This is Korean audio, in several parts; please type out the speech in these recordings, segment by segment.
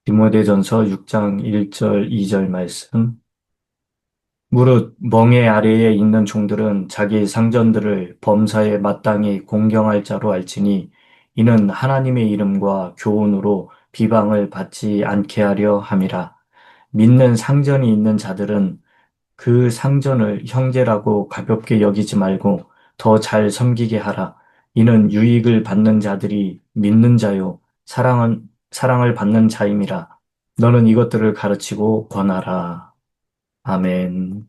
디모데전서 6장 1절 2절 말씀. 무릇 멍에 아래에 있는 종들은 자기 상전들을 범사에 마땅히 공경할 자로 알지니 이는 하나님의 이름과 교훈으로 비방을 받지 않게 하려 함이라. 믿는 상전이 있는 자들은 그 상전을 형제라고 가볍게 여기지 말고 더 잘 섬기게 하라. 이는 유익을 받는 자들이 믿는 자요 사랑을 받는 자임이라. 너는 이것들을 가르치고 권하라. 아멘.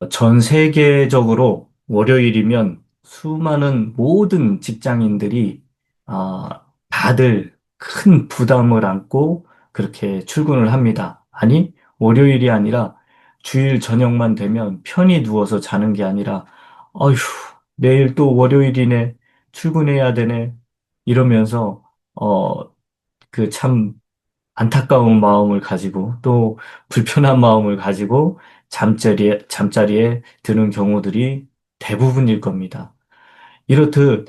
전 세계적으로 월요일이면 수많은 모든 직장인들이 다들 큰 부담을 안고 그렇게 출근을 합니다. 아니, 월요일이 아니라 주일 저녁만 되면 편히 누워서 자는 게 아니라 어휴, 내일 또 월요일이네. 출근해야 되네. 이러면서 참 안타까운 마음을 가지고 또 불편한 마음을 가지고 잠자리에 드는 경우들이 대부분일 겁니다. 이렇듯,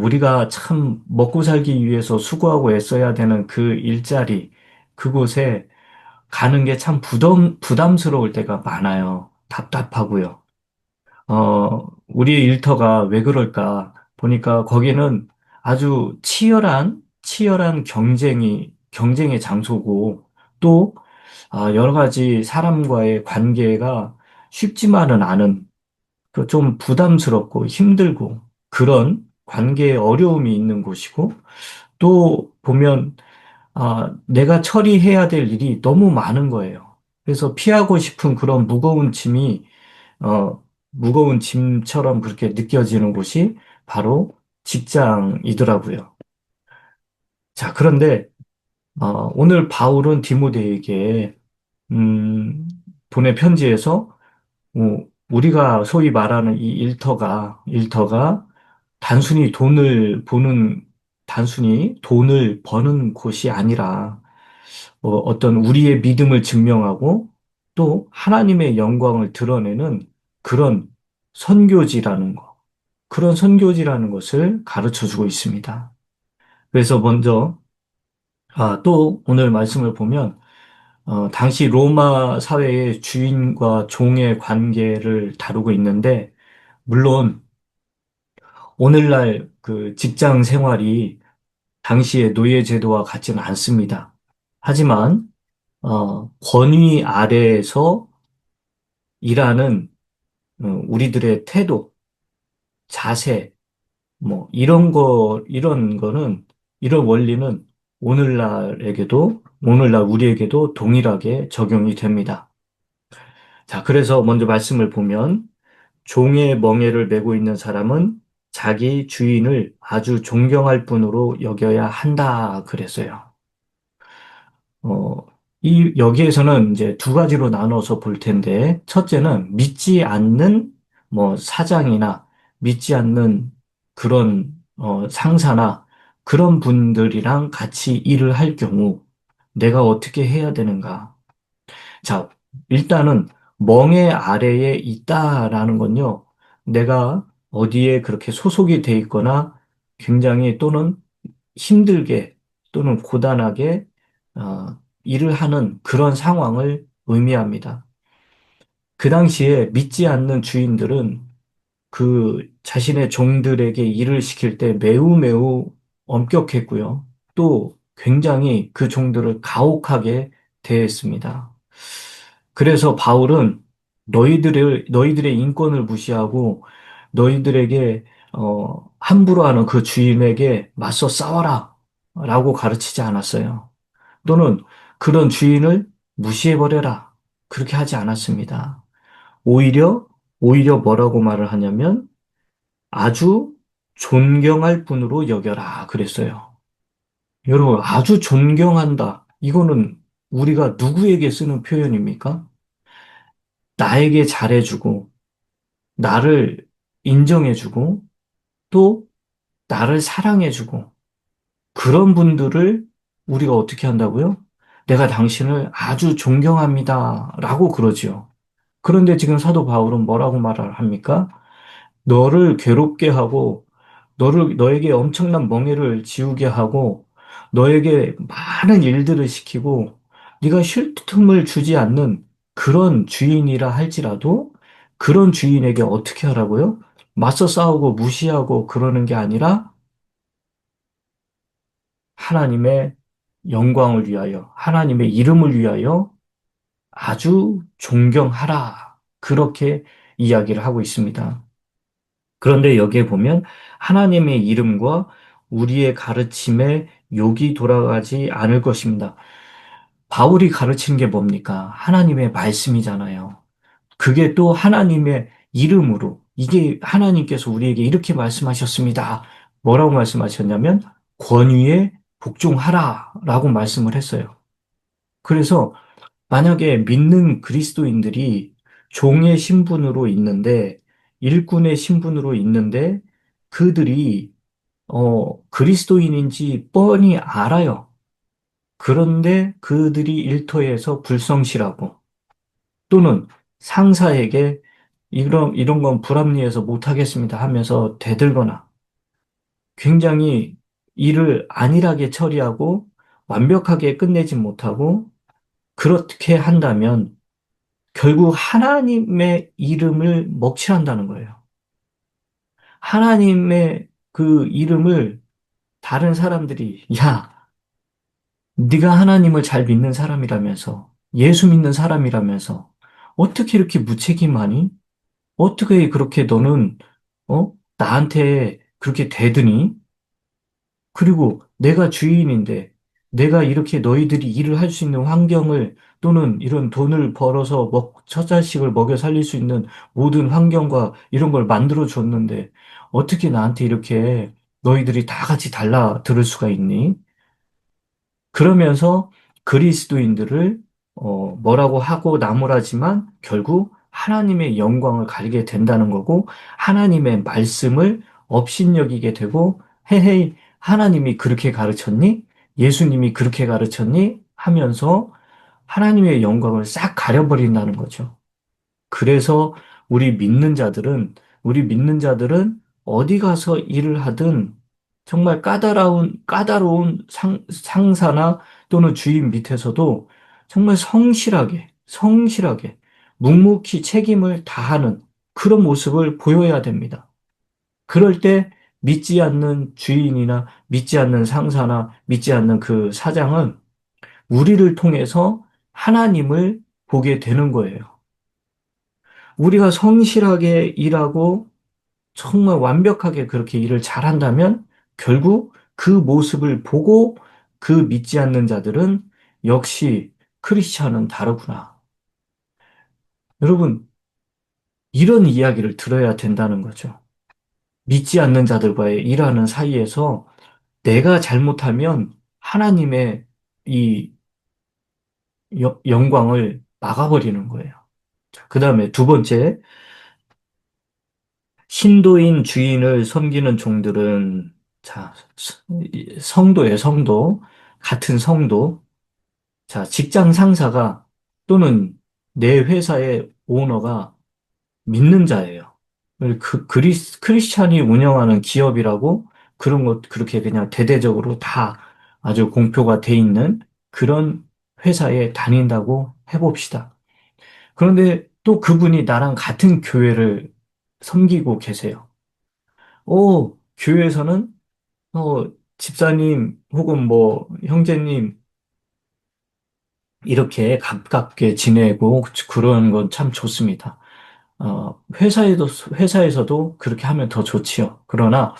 우리가 참 먹고 살기 위해서 수고하고 애써야 되는 그 일자리, 그곳에 가는 게 참 부담스러울 때가 많아요. 답답하고요. 우리의 일터가 왜 그럴까 보니까 거기는 아주 치열한 경쟁의 장소고 또 여러 가지 사람과의 관계가 쉽지만은 않은 그 좀 부담스럽고 힘들고 그런 관계에 어려움이 있는 곳이고 또 보면 내가 처리해야 될 일이 너무 많은 거예요. 그래서 피하고 싶은 그런 어, 무거운 짐처럼 그렇게 느껴지는 곳이 바로 직장이더라고요. 자, 그런데 오늘 바울은 디모데에게 음, 보낸 편지에서 우리가 소위 말하는 이 일터가 단순히 돈을 버는 곳이 아니라 어떤 우리의 믿음을 증명하고 또 하나님의 영광을 드러내는 그런 선교지라는 것, 그런 선교지라는 것을 가르쳐 주고 있습니다. 그래서 먼저, 또 오늘 말씀을 보면, 당시 로마 사회의 주인과 종의 관계를 다루고 있는데, 물론 오늘날 그 직장 생활이 당시의 노예 제도와 같지는 않습니다. 하지만, 권위 아래에서 일하는 우리들의 태도, 자세, 이런 거는, 이런 원리는 오늘날 우리에게도 동일하게 적용이 됩니다. 자, 그래서 먼저 말씀을 보면, 종의 멍에를 메고 있는 사람은 자기 주인을 아주 존경할 뿐으로 여겨야 한다, 그랬어요. 어, 여기에서는 이제 두 가지로 나눠서 볼 텐데, 첫째는 믿지 않는 사장이나 믿지 않는 그런 상사나 그런 분들이랑 같이 일을 할 경우 내가 어떻게 해야 되는가? 자, 일단은 멍에 아래에 있다라는 건요, 내가 어디에 그렇게 소속이 돼 있거나 굉장히 또는 힘들게 또는 고단하게 일을 하는 그런 상황을 의미합니다. 그 당시에 믿지 않는 주인들은 그 자신의 종들에게 일을 시킬 때 매우 엄격했고요. 또 굉장히 그 종들을 가혹하게 대했습니다. 그래서 바울은 너희들의 인권을 무시하고 너희들에게 함부로 하는 그 주인에게 맞서 싸워라 라고 가르치지 않았어요. 또는 그런 주인을 무시해버려라. 그렇게 하지 않았습니다. 오히려, 오히려 뭐라고 말을 하냐면 아주 존경할 뿐으로 여겨라. 그랬어요. 여러분, 아주 존경한다. 이거는 우리가 누구에게 쓰는 표현입니까? 나에게 잘해주고, 나를 인정해주고, 또 나를 사랑해주고, 그런 분들을 우리가 어떻게 한다고요? 내가 당신을 아주 존경합니다. 라고 그러지요. 그런데 지금 사도 바울은 뭐라고 말을 합니까? 너를 괴롭게 하고, 너에게 엄청난 멍해를 지우게 하고, 너에게 많은 일들을 시키고 네가 쉴 틈을 주지 않는 그런 주인이라 할지라도 그런 주인에게 어떻게 하라고요? 맞서 싸우고 무시하고 그러는 게 아니라 하나님의 영광을 위하여, 하나님의 이름을 위하여 아주 존경하라. 그렇게 이야기를 하고 있습니다. 그런데 여기에 보면 하나님의 이름과 우리의 가르침에 욕이 돌아가지 않을 것입니다. 바울이 가르치는 게 뭡니까? 하나님의 말씀이잖아요. 그게 또 하나님의 이름으로, 이게 하나님께서 우리에게 이렇게 말씀하셨습니다. 뭐라고 말씀하셨냐면, 권위에 복종하라 라고 말씀을 했어요. 그래서 만약에 믿는 그리스도인들이 종의 신분으로 있는데, 일꾼의 신분으로 있는데, 그들이, 그리스도인인지 뻔히 알아요. 그런데 그들이 일터에서 불성실하고, 또는 상사에게 이런 건 불합리해서 못하겠습니다 하면서 대들거나, 굉장히 일을 안일하게 처리하고, 완벽하게 끝내지 못하고, 그렇게 한다면, 결국 하나님의 이름을 먹칠한다는 거예요. 하나님의 그 이름을 다른 사람들이 야, 네가 하나님을 잘 믿는 사람이라면서 예수 믿는 사람이라면서 어떻게 이렇게 무책임하니? 어떻게 그렇게 너는 나한테 그렇게 대드니? 그리고 내가 주인인데 내가 이렇게 너희들이 일을 할 수 있는 환경을 또는 이런 돈을 벌어서 처자식을 먹여 살릴 수 있는 모든 환경과 이런 걸 만들어 줬는데 어떻게 나한테 이렇게 너희들이 다 같이 달라들을 수가 있니? 그러면서 그리스도인들을 뭐라고 하고 나무라지만 결국 하나님의 영광을 가리게 된다는 거고 하나님의 말씀을 업신여기게 되고 헤헤이 하나님이 그렇게 가르쳤니? 예수님이 그렇게 가르쳤니? 하면서 하나님의 영광을 싹 가려버린다는 거죠. 그래서 우리 믿는 자들은 어디 가서 일을 하든 정말 까다로운 상사나 또는 주인 밑에서도 정말 성실하게, 묵묵히 책임을 다하는 그런 모습을 보여야 됩니다. 그럴 때 믿지 않는 주인이나 믿지 않는 상사나 믿지 않는 그 사장은 우리를 통해서 하나님을 보게 되는 거예요. 우리가 성실하게 일하고 정말 완벽하게 그렇게 일을 잘한다면 결국 그 모습을 보고 그 믿지 않는 자들은 역시 크리스천은 다르구나. 여러분, 이런 이야기를 들어야 된다는 거죠. 믿지 않는 자들과의 일하는 사이에서 내가 잘못하면 하나님의 이 영광을 막아버리는 거예요. 그 다음에 두 번째, 신도인 주인을 섬기는 종들은, 자, 성도예요, 성도. 같은 성도. 자, 직장 상사가 또는 내 회사의 오너가 믿는 자예요. 크리스찬이 운영하는 기업이라고 그런 것, 그렇게 그냥 대대적으로 다 아주 공표가 돼 있는 그런 회사에 다닌다고 해봅시다. 그런데 또 그분이 나랑 같은 교회를 섬기고 계세요. 교회에서는, 집사님 혹은 뭐, 형제님, 이렇게 가깝게 지내고 그런 건 참 좋습니다. 회사에서도 그렇게 하면 더 좋지요. 그러나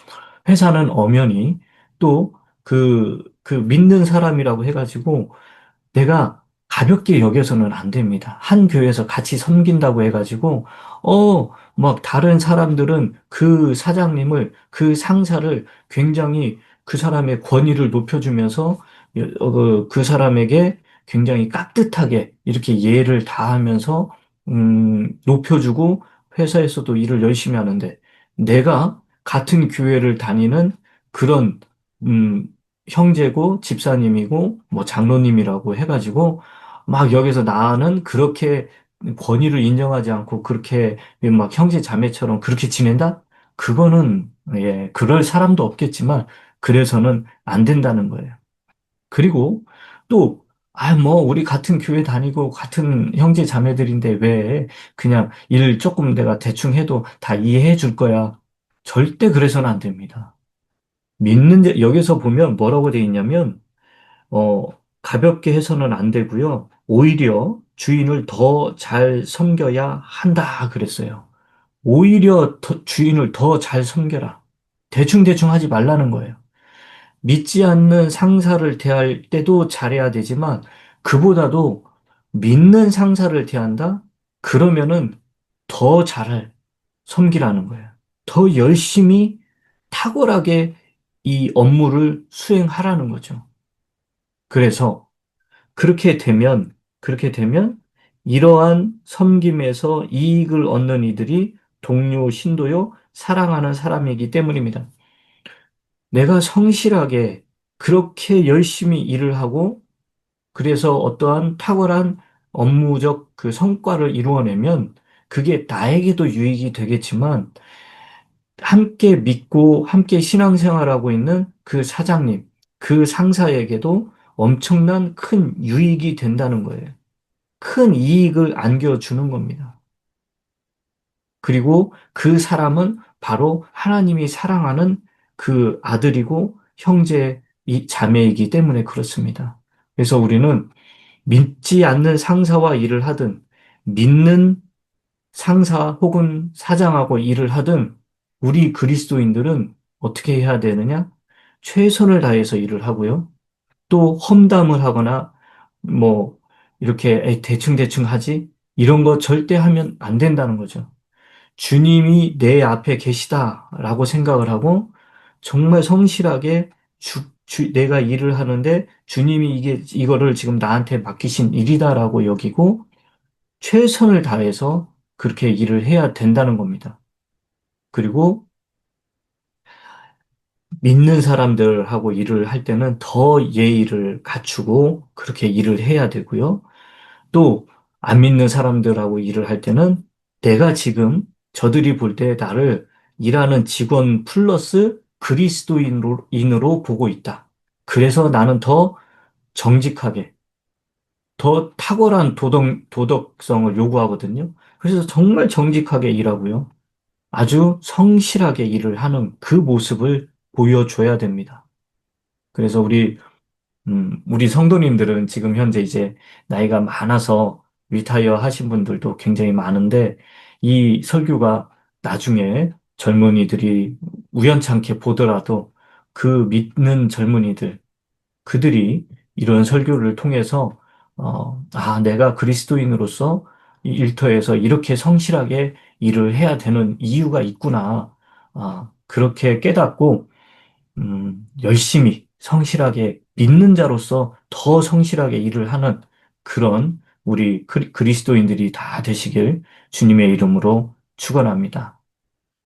회사는 엄연히 또 그 믿는 사람이라고 해가지고 내가 가볍게 여겨서는 안 됩니다. 한 교회에서 같이 섬긴다고 해가지고, 막 다른 사람들은 그 사장님을, 그 상사를 굉장히 그 사람의 권위를 높여주면서 그 사람에게 굉장히 깍듯하게 이렇게 예를 다하면서, 높여주고 회사에서도 일을 열심히 하는데 내가 같은 교회를 다니는 그런, 음, 형제고 집사님이고 뭐 장로님이라고 해가지고 막 여기서 나는 그렇게 권위를 인정하지 않고 그렇게 막 형제 자매처럼 그렇게 지낸다? 그거는 예, 그럴 사람도 없겠지만 그래서는 안 된다는 거예요. 그리고 또, 뭐, 우리 같은 교회 다니고 같은 형제 자매들인데 왜 그냥 일 조금 내가 대충 해도 다 이해해 줄 거야. 절대 그래서는 안 됩니다. 여기서 보면 뭐라고 돼 있냐면, 어, 가볍게 해서는 안 되고요. 오히려 주인을 더 잘 섬겨야 한다 그랬어요. 오히려 주인을 더 잘 섬겨라. 대충대충 하지 말라는 거예요. 믿지 않는 상사를 대할 때도 잘해야 되지만 그보다도 믿는 상사를 대한다? 그러면은 더 잘 섬기라는 거예요. 더 열심히 탁월하게 이 업무를 수행하라는 거죠. 그래서 그렇게 되면 이러한 섬김에서 이익을 얻는 이들이 동료, 신도요, 사랑하는 사람이기 때문입니다. 내가 성실하게 그렇게 열심히 일을 하고 그래서 어떠한 탁월한 업무적 그 성과를 이루어내면 그게 나에게도 유익이 되겠지만 함께 믿고 함께 신앙생활하고 있는 그 사장님, 그 상사에게도 엄청난 큰 유익이 된다는 거예요. 큰 이익을 안겨주는 겁니다. 그리고 그 사람은 바로 하나님이 사랑하는 그 아들이고 형제, 이 자매이기 때문에 그렇습니다. 그래서 우리는 믿지 않는 상사와 일을 하든 믿는 상사 혹은 사장하고 일을 하든 우리 그리스도인들은 어떻게 해야 되느냐? 최선을 다해서 일을 하고요. 또 험담을 하거나 뭐 이렇게 에이, 대충대충 하지? 이런 거 절대 하면 안 된다는 거죠. 주님이 내 앞에 계시다라고 생각을 하고 정말 성실하게 내가 일을 하는데 주님이 이거를 지금 나한테 맡기신 일이다라고 여기고 최선을 다해서 그렇게 일을 해야 된다는 겁니다. 그리고 믿는 사람들하고 일을 할 때는 더 예의를 갖추고 그렇게 일을 해야 되고요. 또 안 믿는 사람들하고 일을 할 때는 내가 지금 저들이 볼 때 나를 일하는 직원 플러스 그리스도인으로 보고 있다. 그래서 나는 더 정직하게, 더 탁월한 도덕성을 요구하거든요. 그래서 정말 정직하게 일하고요. 아주 성실하게 일을 하는 그 모습을 보여줘야 됩니다. 그래서 우리 성도님들은 지금 현재 이제 나이가 많아서 리타이어 하신 분들도 굉장히 많은데 이 설교가 나중에 젊은이들이 우연찮게 보더라도 그 믿는 젊은이들, 그들이 이런 설교를 통해서 내가 그리스도인으로서 이 일터에서 이렇게 성실하게 일을 해야 되는 이유가 있구나. 그렇게 깨닫고 열심히 성실하게 믿는 자로서 더 성실하게 일을 하는 그런 우리 그리스도인들이 다 되시길 주님의 이름으로 축원합니다.